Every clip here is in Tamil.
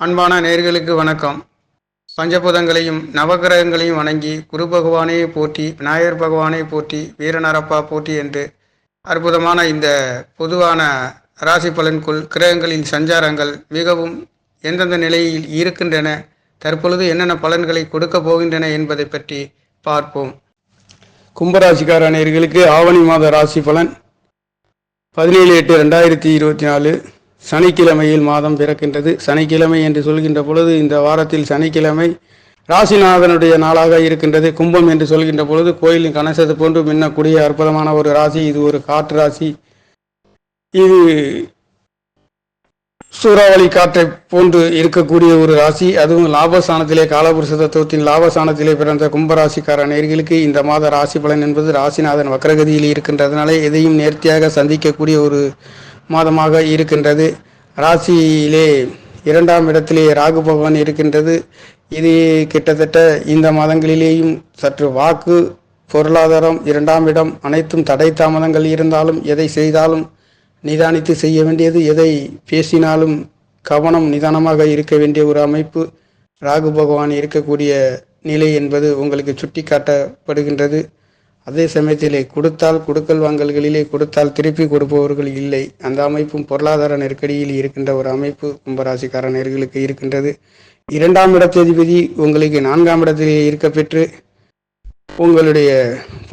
அன்பான நேயர்களுக்கு வணக்கம். பஞ்சபூதங்களையும் நவகிரகங்களையும் வணங்கி குரு பகவானை போற்றி, விநாயகர் பகவானை போற்றி, வீரநரப்பா போற்றி என்று அற்புதமான இந்த பொதுவான ராசி பலன்குள் கிரகங்களின் சஞ்சாரங்கள் மிகவும் எந்தெந்த நிலையில் இருக்கின்றன, தற்பொழுது என்னென்ன பலன்களை கொடுக்க போகின்றன என்பதை பற்றி பார்ப்போம். கும்பராசிக்கார நேயர்களுக்கு ஆவணி மாத ராசி பலன் 17/8/2024 சனிக்கிழமையில் மாதம் பிறக்கின்றது. சனிக்கிழமை என்று சொல்கின்ற பொழுது இந்த வாரத்தில் சனிக்கிழமை ராசிநாதனுடைய நாளாக இருக்கின்றது. கும்பம் என்று சொல்கின்ற பொழுது கோயிலின் கணசது போன்று மின்னக்கூடிய அற்புதமான ஒரு ராசி. இது ஒரு காற்று ராசி. இது சூறாவளி காற்றை போன்று இருக்கக்கூடிய ஒரு ராசி. அதுவும் லாபஸ்தானத்திலே காலபுருஷ தத்துவத்தின் லாபஸ்தானத்திலே பிறந்த கும்பராசிக்கார நேயர்களுக்கு இந்த மாத ராசி பலன் என்பது ராசிநாதன் வக்ரகதியில் இருக்கின்றதுனாலே எதையும் நேர்த்தியாக சந்திக்கக்கூடிய ஒரு மாதமாக இருக்கின்றது. ராசியிலே 2ஆம் இடத்திலே ராகு பகவான் இருக்கின்றது. இது கிட்டத்தட்ட இந்த மாதங்களிலேயும் சற்று வாக்கு, பொருளாதாரம், 2ஆம் இடம் அனைத்தும் தடை தாமதங்கள் இருந்தாலும் எதை செய்தாலும் நிதானித்து செய்ய வேண்டியது, எதை பேசினாலும் கவனம் நிதானமாக இருக்க வேண்டிய ஒரு அமைப்பு ராகு பகவான் இருக்கக்கூடிய நிலை என்பது உங்களுக்கு சுட்டி காட்டப்படுகின்றது. அதே சமயத்திலே கொடுத்தால் கொடுக்கல் வாங்கல்களிலே கொடுத்தால் திருப்பி கொடுப்பவர்கள் இல்லை. அந்த அமைப்பும் பொருளாதார நெருக்கடியில் இருக்கின்ற ஒரு அமைப்பு கும்பராசிக்கார நேயர்களுக்கு இருக்கின்றது. 2ஆம் இடத்ததிபதி உங்களுக்கு 4ஆம் இடத்திலே இருக்க பெற்று உங்களுடைய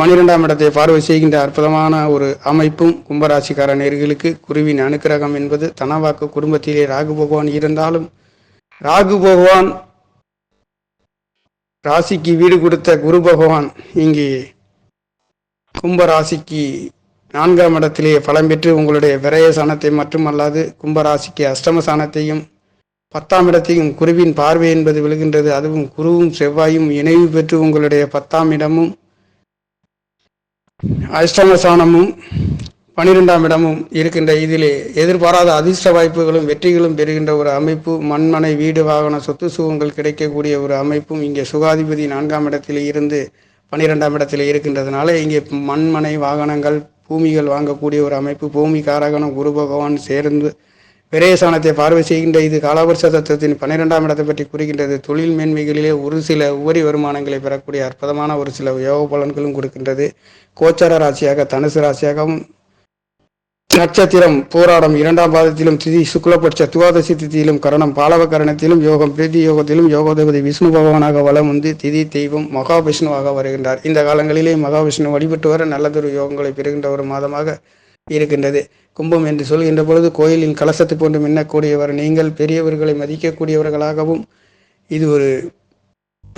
12ஆம் இடத்தை பார்வை செய்கின்ற அற்புதமான ஒரு அமைப்பும் கும்பராசிக்கார நேயர்களுக்கு குருவின் அனுக்கிரகம் என்பது தனவாக்கு. குடும்பத்திலே ராகு பகவான் இருந்தாலும் ராகு பகவான் ராசிக்கு வீடு கொடுத்த குரு பகவான் இங்கே கும்பராசிக்கு 4ஆம் இடத்திலே பலம் பெற்று உங்களுடைய விரய சாணத்தை மட்டுமல்லாது கும்பராசிக்கு அஷ்டம சாணத்தையும் 10ஆம் இடத்தையும் குருவின் பார்வை என்பது விழுகின்றது. அதுவும் குருவும் செவ்வாயும் இணைவு பெற்று உங்களுடைய 10ஆம் இடமும் அஷ்டமஸ்தானமும் 12ஆம் இடமும் இருக்கின்ற இதிலே எதிர்பாராத அதிர்ஷ்ட வாய்ப்புகளும் வெற்றிகளும் பெறுகின்ற ஒரு அமைப்பு. மண்மனை வீடு வாகன சொத்து சுகங்கள் கிடைக்கக்கூடிய ஒரு அமைப்பும் இங்கே சுகாதிபதி 4ஆம் இடத்திலே இருந்து 12ஆம் இடத்திலே இருக்கின்றதுனால இங்கே மண்மனை வாகனங்கள் பூமிகள் வாங்கக்கூடிய ஒரு அமைப்பு. பூமி காரகனும் குரு பகவான் சேர்ந்து விரயசானத்தை பார்வை செய்கின்ற இது காலவர்ஷ தத்துவத்தின் 12ஆம் இடத்தை பற்றி கூறுகின்றது. தொழில் மேன்மைகளிலே ஒரு சில உபரி வருமானங்களை பெறக்கூடிய அற்புதமான ஒரு சில யோக பலன்களும் கொடுக்கின்றது. கோச்சார ராசியாக தனுசு ராசியாகவும் நட்சத்திரம் போராடம் 2ஆம் பாதத்திலும் திதி சுக்லபட்ச துவாதசி திதியிலும் கரணம் பாலவ கரணத்திலும் யோகம் பிரீதி யோகத்திலும் யோகோதபதி விஷ்ணு பகவானாக வலம் வந்து திதி தெய்வம் மகாவிஷ்ணுவாக வருகின்றார். இந்த காலங்களிலே மகாவிஷ்ணு வழிபட்டு வர நல்லதொரு யோகங்களை பெறுகின்ற ஒரு மாதமாக இருக்கின்றது. கும்பம் என்று சொல்கின்ற பொழுது கோயிலின் கலசத்தை போன்று மின்னக்கூடியவர் நீங்கள். பெரியவர்களை மதிக்கக்கூடியவர்களாகவும் இது ஒரு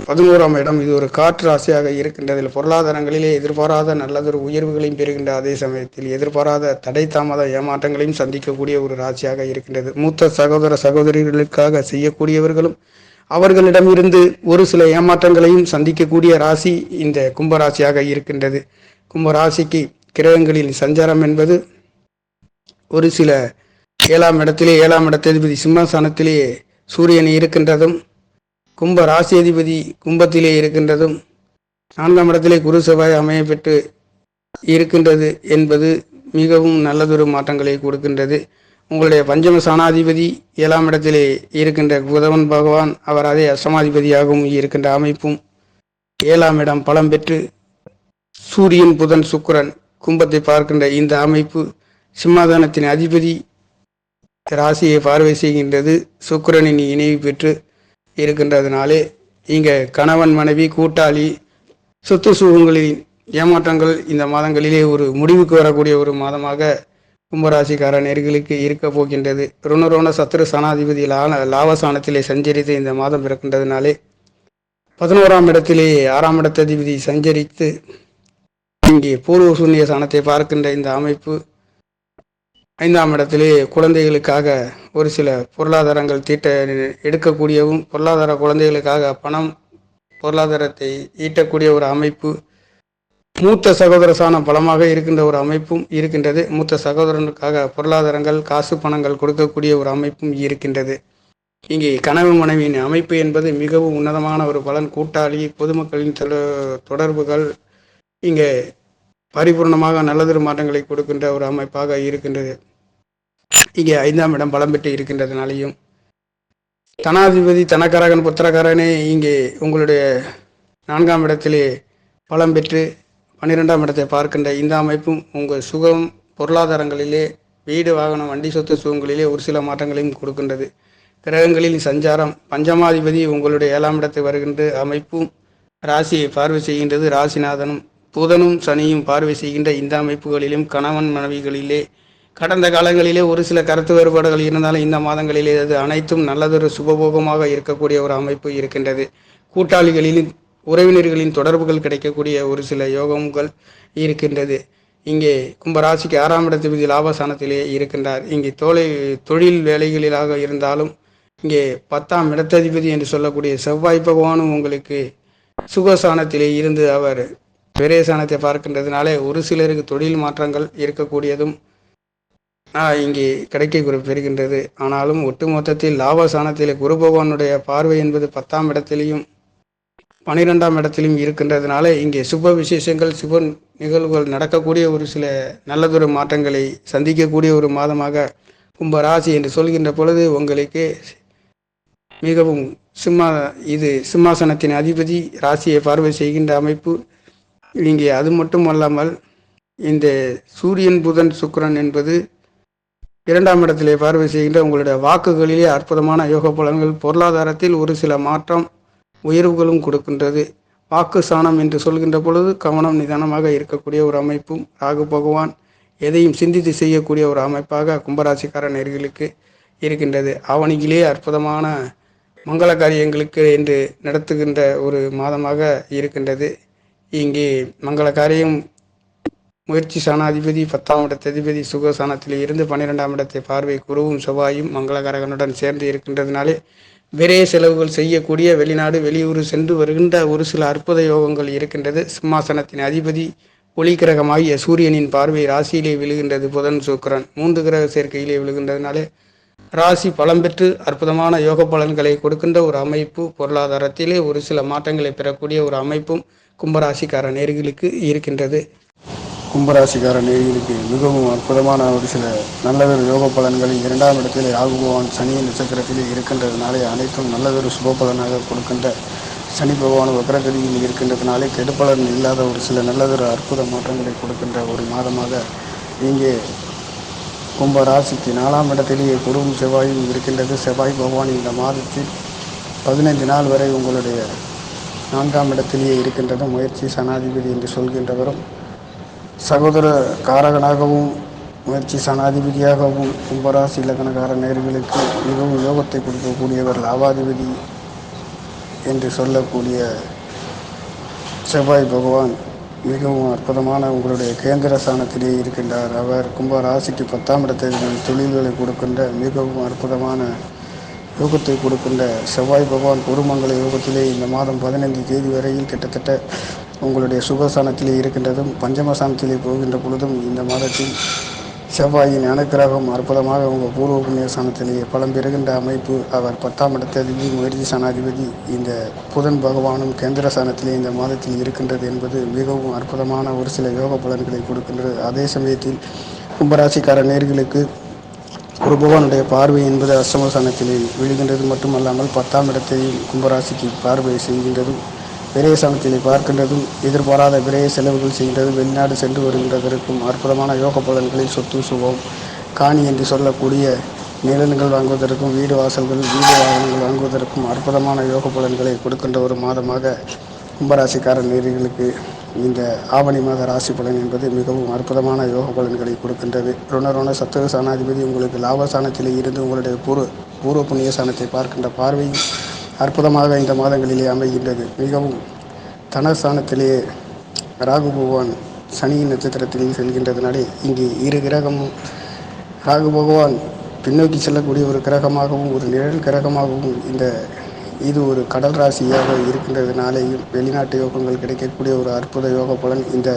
11ஆம் இடம். இது ஒரு காற்று ராசியாக இருக்கின்றதில் பொருளாதாரங்களிலே எதிர்பாராத நல்லதொரு உயர்வுகளையும் பெறுகின்ற அதே சமயத்தில் எதிர்பாராத தடை தாமத ஏமாற்றங்களையும் சந்திக்கக்கூடிய ஒரு ராசியாக இருக்கின்றது. மூத்த சகோதர சகோதரிகளுக்காக செய்யக்கூடியவர்களும் அவர்களிடமிருந்து ஒரு சில ஏமாற்றங்களையும் சந்திக்கக்கூடிய ராசி இந்த கும்பராசியாக இருக்கின்றது. கும்பராசிக்கு கிரகங்களின் சஞ்சாரம் என்பது ஒரு சில 7ஆம் இடத்திலே 7ஆம் இடத்ததிபதி சிம்மஸ்தானத்திலே சூரியன் இருக்கின்றதும் கும்ப ராசி அதிபதி கும்பத்திலே இருக்கின்றதும் 4ஆம் இடத்திலே குரு செவ்வாய் அமைய பெற்று இருக்கின்றது என்பது மிகவும் நல்லதொரு மாற்றங்களை கொடுக்கின்றது. உங்களுடைய பஞ்சம சாணாதிபதி 7ஆம் இடத்திலே இருக்கின்ற புதன் பகவான் அவர் அதே அஷ்டமாதிபதியாகவும் இருக்கின்ற அமைப்பும் 7ஆம் இடம் பலம் பெற்று சூரியன் புதன் சுக்கிரன் கும்பத்தை பார்க்கின்ற இந்த அமைப்பு சிம்மாதானத்தின் அதிபதி ராசியை பார்வை செய்கின்றது. சுக்கிரனின் இணைவு பெற்று இருக்கின்றதுனாலே இங்கே கணவன் மனைவி கூட்டாளி சொத்து சுகங்களின் ஏமாற்றங்கள் இந்த மாதங்களிலே ஒரு முடிவுக்கு வரக்கூடிய ஒரு மாதமாக கும்பராசிக்கார நேயர்களுக்கு இருக்க போகின்றது. ருணரோண சத்துரு சனாதிபதி லாபசானத்திலே சஞ்சரித்து இந்த மாதம் பிறக்கின்றதுனாலே 11ஆம் இடத்திலே 6ஆம் இடத்ததிபதி சஞ்சரித்து இங்கே பூர்வ சூன்ய சாணத்தை பார்க்கின்ற இந்த அமைப்பு 5ஆம் இடத்திலே குழந்தைகளுக்காக ஒரு சில பொருளாதாரங்கள் எடுக்கக்கூடியவும் பொருளாதார குழந்தைகளுக்காக பணம் பொருளாதாரத்தை ஈட்டக்கூடிய ஒரு அமைப்பு. மூத்த சகோதர சாணம் பலமாக இருக்கின்ற ஒரு அமைப்பும் இருக்கின்றது. மூத்த சகோதரனுக்காக பொருளாதாரங்கள் காசு பணங்கள் கொடுக்கக்கூடிய ஒரு அமைப்பும் இருக்கின்றது. இங்கே கனவு மனைவியின் அமைப்பு என்பது மிகவும் உன்னதமான ஒரு பலன். கூட்டாளி பொதுமக்களின் தொடர்புகள் இங்கே பரிபூர்ணமாக நல்லதொரு மாற்றங்களை கொடுக்கின்ற ஒரு அமைப்பாக இருக்கின்றது. இங்கே 5ஆம் இடம் பலம் பெற்று இருக்கின்றதுனாலையும் தனாதிபதி தனக்காரகன் புத்திரக்காரனே இங்கே உங்களுடைய 4ஆம் இடத்திலே பலம் பெற்று 12ஆம் இடத்தை பார்க்கின்ற இந்த அமைப்பும் உங்கள் சுகம் பொருளாதாரங்களிலே வீடு வாகனம் வண்டி சொத்து சுகங்களிலே ஒரு சில மாற்றங்களையும் கொடுக்கின்றது. கிரகங்களில் சஞ்சாரம் பஞ்சமாதிபதி உங்களுடைய 7ஆம் இடத்தை வருகின்ற அமைப்பும் ராசியை பார்வை செய்கின்றது. ராசிநாதனும் புதனும் சனியும் பார்வை செய்கின்ற இந்த அமைப்புகளிலும் கணவன் மனைவிகளிலே கடந்த காலங்களிலே ஒரு சில கருத்து வேறுபாடுகள் இருந்தாலும் இந்த மாதங்களிலே அது அனைத்தும் நல்லதொரு சுபபோகமாக இருக்கக்கூடிய ஒரு அமைப்பு இருக்கின்றது. கூட்டாளிகளிலும் உறவினர்களின் தொடர்புகள் கிடைக்கக்கூடிய ஒரு சில யோகங்கள் இருக்கின்றது. இங்கே கும்பராசிக்கு 6ஆம் இடத்திபதி லாபஸ்தானத்திலே இருக்கின்றார். இங்கே தொழில் வேலைகளிலாக இருந்தாலும் இங்கே 10ஆம் இடத்ததிபதி என்று சொல்லக்கூடிய செவ்வாய் பகவானும் உங்களுக்கு சுகஸ்தானத்திலே இருந்து அவர் விரயஸ்தானத்தை பார்க்கின்றதுனாலே ஒரு சிலருக்கு தொழில் மாற்றங்கள் இருக்கக்கூடியதும் இங்கே கிடைக்க பெறுகின்றது. ஆனாலும் ஒட்டுமொத்தத்தில் லாபஸ்தானத்திலே குரு பகவானுடைய பார்வை என்பது 10ஆம் இடத்திலையும் 12ஆம் இடத்திலும் இருக்கின்றதுனால இங்கே சுப விசேஷங்கள் சுப நிகழ்வுகள் நடக்கக்கூடிய ஒரு சில நல்லதொரு மாற்றங்களை சந்திக்கக்கூடிய ஒரு மாதமாக கும்பராசி என்று சொல்கின்ற பொழுது உங்களுக்கு மிகவும் சிம்மாசனத்தின் அதிபதி ராசியை பார்வை செய்கின்ற அமைப்பு இங்கே. அது மட்டும் அல்லாமல் இந்த சூரியன் புதன் சுக்கிரன் என்பது 2ஆம் இடத்திலே பார்வை செய்கின்ற உங்களுடைய வாக்குகளிலே அற்புதமான யோக பலன்கள் பொருளாதாரத்தில் ஒரு சில மாற்றம் உயர்வுகளும் கொடுக்கின்றது. வாக்கு சாணம் என்று சொல்கின்ற பொழுது கவனம் நிதானமாக இருக்கக்கூடிய ஒரு அமைப்பும் ராகு பகவான் எதையும் சிந்தித்து செய்யக்கூடிய ஒரு அமைப்பாக கும்பராசிக்கார நேர்களுக்கு இருக்கின்றது. ஆவணியிலே அற்புதமான மங்கள காரியங்களுக்கு என்று நடத்துகின்ற ஒரு மாதமாக இருக்கின்றது. இங்கே மங்கள காரியம் முயற்சி சாணாதிபதி 10ஆம் இடத்ததிபதி சுகசானத்திலே இருந்து 12ஆம் இடத்தை பார்வை குருவும் செவ்வாயும் மங்களகரகனுடன் சேர்ந்து இருக்கின்றதுனாலே விரைய செலவுகள் செய்யக்கூடிய வெளிநாடு வெளியூர் சென்று வருகின்ற ஒரு சில அற்புத யோகங்கள் இருக்கின்றது. சிம்மாசனத்தின் அதிபதி ஒளி கிரகமாகிய சூரியனின் பார்வை ராசியிலே விழுகின்றது. புதன் சுக்கிரன் 3 கிரக சேர்க்கையிலே விழுகின்றதுனாலே ராசி பலம் பெற்று அற்புதமான யோக பலன்களை கொடுக்கின்ற ஒரு அமைப்பு, பொருளாதாரத்திலே ஒரு சில மாற்றங்களை பெறக்கூடிய ஒரு அமைப்பும் கும்பராசிக்கார நேர்களுக்கு இருக்கின்றது. கும்பராசிக்கார நேர்களுக்கு மிகவும் அற்புதமான ஒரு சில நல்லதொரு யோக பலன்களை 2ஆம் இடத்தில் ராகு பகவான் சனி நட்சத்திரத்திலே இருக்கின்றதுனாலே அனைத்தும் நல்லதொரு சுப பலனாக கொடுக்கின்ற சனி பகவான் வக்ரகதியில் இருக்கின்றதுனாலே கெடுபலன் இல்லாத ஒரு சில நல்லதொரு அற்புத மாற்றங்களை கொடுக்கின்ற ஒரு மாதமாக இங்கே கும்பராசிக்கு 4ஆம் இடத்திலேயே குருவும் செவ்வாயும் இருக்கின்றது. செவ்வாய் பகவான் இந்த மாதத்தில் 15 நாள் வரை உங்களுடைய 4ஆம் இடத்திலேயே இருக்கின்றது. முயற்சி சனாதிபதி என்று சொல்கின்றவரும் சகோதர காரகனாகவும் முயற்சி சனாதிபதியாகவும் கும்பராசி இலக்கணக்கார நேர்களுக்கு மிகவும் யோகத்தை கொடுக்கக்கூடியவர் லாபாதிபதி என்று சொல்லக்கூடிய செவ்வாய் பகவான் மிகவும் அற்புதமான உங்களுடைய கேந்திர ஸ்தானத்திலே இருக்கின்றார். அவர் கும்பராசிக்கு 10ஆம் இடத்தில் தொழில்களை கொடுக்கின்ற மிகவும் அற்புதமான யோகத்தை கொடுக்கின்ற செவ்வாய் பகவான் குருமங்கல யோகத்திலே இந்த மாதம் 15 தேதி வரையில் கிட்டத்தட்ட உங்களுடைய சுகஸ்தானத்திலே இருக்கின்றதும் பஞ்சமஸ்தானத்திலே போகின்ற பொழுதும் இந்த மாதத்தில் செவ்வாயின் அனுக்கிரகம் அற்புதமாக உங்கள் பூர்வ புண்ணிய ஸ்தானத்திலேயே பலம் பெறுகின்ற அமைப்பு. அவர் 10ஆம் இடத்ததிபதி முயற்சி சனாதிபதி இந்த புதன் பகவானும் கேந்திர ஸ்தானத்திலே இந்த மாதத்தில் இருக்கின்றது என்பது மிகவும் அற்புதமான ஒரு சில யோக பலன்களை கொடுக்கின்றது. அதே சமயத்தில் கும்பராசிக்கார நேர்களுக்கு குரு பகவானுடைய பார்வை என்பது அஷ்டமஸ்தானத்திலே விழுகின்றது மட்டுமல்லாமல் 10ஆம் இடத்தையும் கும்பராசிக்கு பார்வை செய்கின்றதும் விரயஸ்தானத்திலே பார்க்கின்றதும் எதிர்பாராத விரய செலவுகள் செய்கின்றதும் வெளிநாடு சென்று வருகின்றதற்கும் அற்புதமான யோக பலன்களில் சொத்து சுகம் காணி என்று சொல்லக்கூடிய நிலங்கள் வாங்குவதற்கும் வீடு வாகனங்கள் வாங்குவதற்கும் அற்புதமான யோக பலன்களை கொடுக்கின்ற ஒரு மாதமாக கும்பராசிக்கார நேர்களுக்கு இந்த ஆவணி மாத ராசி பலன் என்பது மிகவும் அற்புதமான யோக பலன்களை கொடுக்கின்றது. ருண சத்துவ சாணாதிபதி உங்களுக்கு லாபஸ்தானத்திலே இருந்து உங்களுடைய பூர்வ புண்ணிய ஸ்தானத்தை பார்க்கின்ற பார்வையும் அற்புதமாக இந்த மாதங்களிலே அமைகின்றது. மிகவும் தனஸ்தானத்திலே ராகு பகவான் சனியின் நட்சத்திரத்தில் செல்கின்றதுனாலே இங்கே 2 கிரகமும் ராகு பகவான் பின்னோக்கி செல்லக்கூடிய ஒரு கிரகமாகவும் ஒரு நிழல் கிரகமாகவும் இது ஒரு கடல் ராசியாக இருக்கின்றதுனாலேயும் வெளிநாட்டு யோகங்கள் கிடைக்கக்கூடிய ஒரு அற்புத யோக பலன் இந்த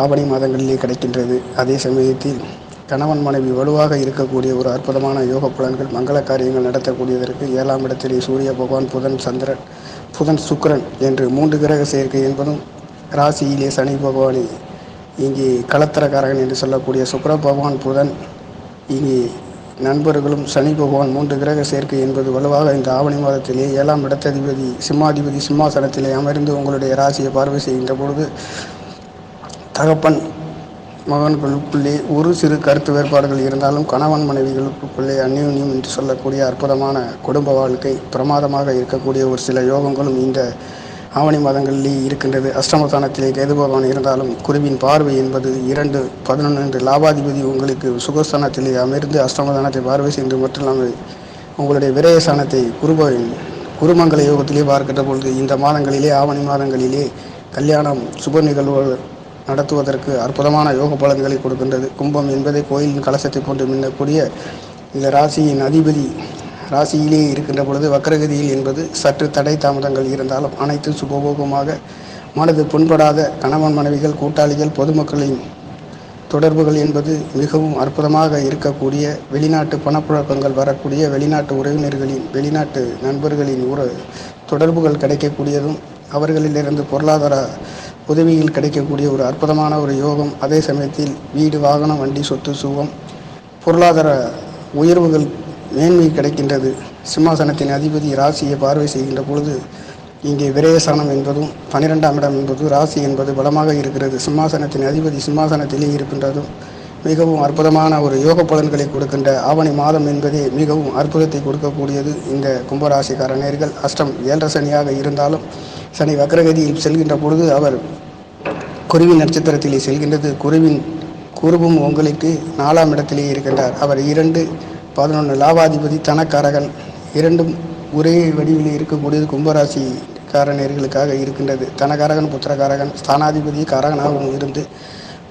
ஆவணி மாதங்களிலே கிடைக்கின்றது. அதே சமயத்தில் கணவன் மனைவி வலுவாக இருக்கக்கூடிய ஒரு அற்புதமான யோக பலன்கள் மங்கள காரியங்கள் நடத்தக்கூடியதற்கு 7ஆம் இடத்திலே சூரிய பகவான் புதன் சுக்கிரன் என்று 3 கிரக சேர்க்கை என்பதும் ராசியிலே சனி பகவானை இங்கே களத்திரக்காரகன் என்று சொல்லக்கூடிய சுக்கிர பகவான் புதன் இங்கே நண்பர்களும் சனி பகவான் 3 கிரக சேர்க்கை என்பது வலுவாக இந்த ஆவணி மாதத்திலே 7ஆம் இடத்ததிபதி சிம்மாதிபதி சிம்மாசனத்திலே அமர்ந்து உங்களுடைய ராசியை பார்வை செய்கின்ற பொழுது தகப்பன் மகன்களுக்குள்ளே ஒரு சிறு கருத்து வேறுபாடுகள் இருந்தாலும் கணவன் மனைவிகளுக்குள்ளே அந்யோன்யம் என்று சொல்லக்கூடிய அற்புதமான குடும்ப வாழ்க்கை பிரமாதமாக இருக்கக்கூடிய ஒரு சில யோகங்களும் இந்த ஆவணி மாதங்களிலே இருக்கின்றது. அஷ்டமஸ்தானத்திலே கேது பகவான் இருந்தாலும் குருவின் பார்வை என்பது 2-11 என்று லாபாதிபதி உங்களுக்கு சுகஸ்தானத்திலே அமர்ந்து அஷ்டமஸ்தானத்தை பார்வை செய்து மட்டும் இல்லாமல் உங்களுடைய விரயஸ்தானத்தை குருமங்கல யோகத்திலே பார்க்கின்ற பொழுது இந்த மாதங்களிலே ஆவணி மாதங்களிலே கல்யாணம் சுப நிகழ்வுகள் நடத்துவதற்கு அற்புதமான யோக பலன்களை கொடுக்கின்றது. கும்பம் என்பதை கோயிலின் கலசத்தை கொண்டு மின்னக்கூடிய இந்த ராசியின் அதிபதி ராசியிலே இருக்கின்ற பொழுது வக்ரகதியில் என்பது சற்று தடை தாமதங்கள் இருந்தாலும் அனைத்து சுபபோகமாக மனது புண்படாத கணவன் மனைவிகள் கூட்டாளிகள் பொதுமக்களின் தொடர்புகள் என்பது மிகவும் அற்புதமாக இருக்கக்கூடிய வெளிநாட்டு பணப்புழக்கங்கள் வரக்கூடிய வெளிநாட்டு உறவினர்களின் வெளிநாட்டு நண்பர்களின் தொடர்புகள் கிடைக்கக்கூடியதும் அவர்களிலிருந்து பொருளாதார உதவியில் கிடைக்கக்கூடிய ஒரு அற்புதமான ஒரு யோகம். அதே சமயத்தில் வீடு வாகனம் வண்டி சொத்து சுகம் பொருளாதார உயர்வுகள் மேன்மை கிடைக்கின்றது. சிம்மாசனத்தின் அதிபதி ராசியை பார்வை செய்கின்ற பொழுது இங்கே விரயசானம் என்பதும் 12ஆம் இடம் என்பது ராசி என்பது பலமாக இருக்கிறது. சிம்மாசனத்தின் அதிபதி சிம்மாசனத்திலே இருக்கின்றதும் மிகவும் அற்புதமான ஒரு யோக பலன்களை கொடுக்கின்ற ஆவணி மாதம் என்பதே மிகவும் அற்புதத்தை கொடுக்கக்கூடியது. இந்த கும்பராசிக்கார நேயர்கள் அஷ்டம் 7 சனியாக இருந்தாலும் சனி வக்ரகதியில் செல்கின்ற பொழுது அவர் குருவின் நட்சத்திரத்திலே செல்கின்றது. குருவும் உங்களுக்கு 4ஆம் இடத்திலே இருக்கின்றார். அவர் 2-11 லாபாதிபதி தனக்காரகன் இரண்டும் ஒரே வடிவிலே இருக்கக்கூடியது கும்பராசிக்காரர்களுக்காக இருக்கின்றது. தனக்காரகன் புத்திரக்காரகன் ஸ்தானாதிபதி காரகனாகவும் இருந்து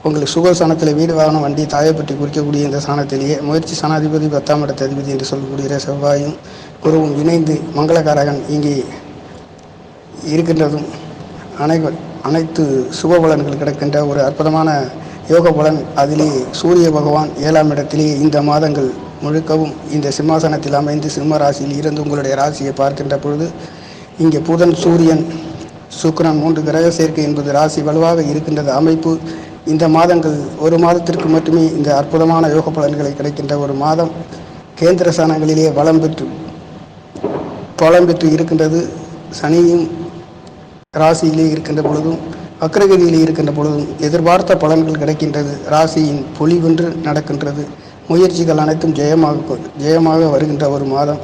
உங்களுக்கு சுகஸ்தானத்தில் வீடு வாகனம் வண்டி தாயை பற்றி குறிக்கக்கூடிய இந்த ஸ்தானத்திலேயே முயற்சி ஸ்தானாதிபதி 10ஆம் இடத்த அதிபதி என்று சொல்லக்கூடிய செவ்வாயும் குருவும் இணைந்து மங்களகாரகன் இங்கே இருக்கின்றதும் அனைத்து சுப பலன்கள் கிடைக்கின்ற ஒரு அற்புதமான யோக பலன். அதிலே சூரிய பகவான் 7ஆம் இடத்திலே இந்த மாதங்கள் முழுக்கவும் இந்த சிம்மாசனத்தில் அமைந்து சிம்ம ராசியில் இருந்து உங்களுடைய ராசியை பார்க்கின்ற பொழுது இங்கே புதன் சூரியன் சுக்கிரன் 3 கிரக சேர்க்கை என்பது ராசி வலுவாக இருக்கின்றது அமைப்பு. இந்த மாதங்கள் ஒரு மாதத்திற்கு மட்டுமே இந்த அற்புதமான யோக பலன்களை கிடைக்கின்ற ஒரு மாதம். கேந்திர ஸ்தானங்களிலே பலம் பெற்று இருக்கின்றது. சனியும் ராசியிலே இருக்கின்ற பொழுதும் வக்ரகதியிலே இருக்கின்ற பொழுதும் எதிர்பார்த்த பலன்கள் கிடைக்கின்றது. ராசியின் பொலிவென்று நடக்கின்றது. முயற்சிகள் அனைத்தும் ஜெயமாக வருகின்ற ஒரு மாதம்.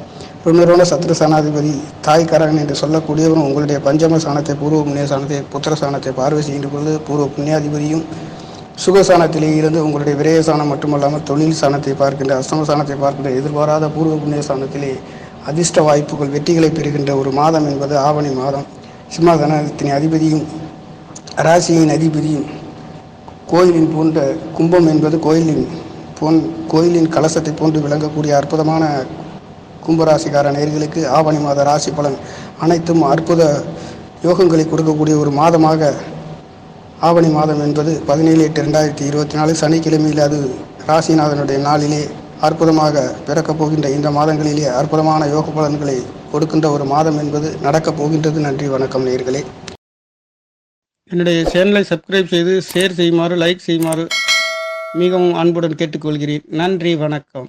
ருணரோண சத்ரு சாணாதிபதி தாய்க்காரகன் என்று சொல்லக்கூடியவரும் உங்களுடைய பஞ்சம சாணத்தை பூர்வ புண்ணிய சாணத்தை புத்திர சாணத்தை பார்வை செய்கின்ற பொழுது பூர்வ புண்ணியாதிபதியும் சுகசானத்திலே இருந்து உங்களுடைய விரய சாணம் மட்டுமல்லாமல் தொழில் சாணத்தை பார்க்கின்ற அஷ்டம சாணத்தை பார்க்கின்ற எதிர்பாராத பூர்வ புண்ணிய சாணத்திலே அதிர்ஷ்ட வாய்ப்புகள் வெற்றிகளை பெறுகின்ற ஒரு மாதம் என்பது ஆவணி மாதம். சிம்மாசனத்தின் அதிபதியும் ராசியின் அதிபதியும் கோயிலின் போன்ற கும்பம் என்பது கோயிலின் கலசத்தை போன்று விளங்கக்கூடிய அற்புதமான கும்பராசிக்கார நேயர்களுக்கு ஆவணி மாத ராசி பலன் அனைத்தும் அற்புத யோகங்களை கொடுக்கக்கூடிய ஒரு மாதமாக ஆவணி மாதம் என்பது 17/8/2024 சனிக்கிழமையில் அது ராசிநாதனுடைய நாளிலே அற்புதமாக பிறக்கப் போகின்ற இந்த மாதங்களிலே அற்புதமான யோக பலன்களை கொடுக்கின்ற ஒரு மாதம் என்பது நடக்கப் போகின்றது. நன்றி, வணக்கம் நேயர்களே. என்னுடைய சேனலை சப்ஸ்கிரைப் செய்து ஷேர் செய்யுமாறு லைக் செய்யுமாறு மிகவும் அன்புடன் கேட்டுக்கொள்கிறேன். நன்றி, வணக்கம்.